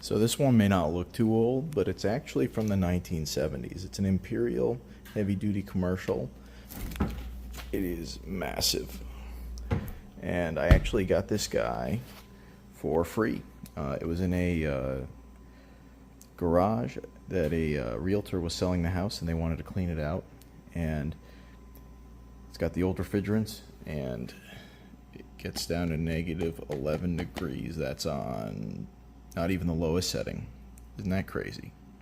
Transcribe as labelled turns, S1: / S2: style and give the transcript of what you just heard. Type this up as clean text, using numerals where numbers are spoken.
S1: So this one may not look too old, but it's actually from the 1970s. It's an Imperial Heavy Duty commercial. It is massive. And I actually got this guy for free. It was in a garage that a realtor was selling the house, and they wanted to clean it out. And it's got the old refrigerants, and it gets down to negative 11 degrees. That's on not even the lowest setting. Isn't that crazy?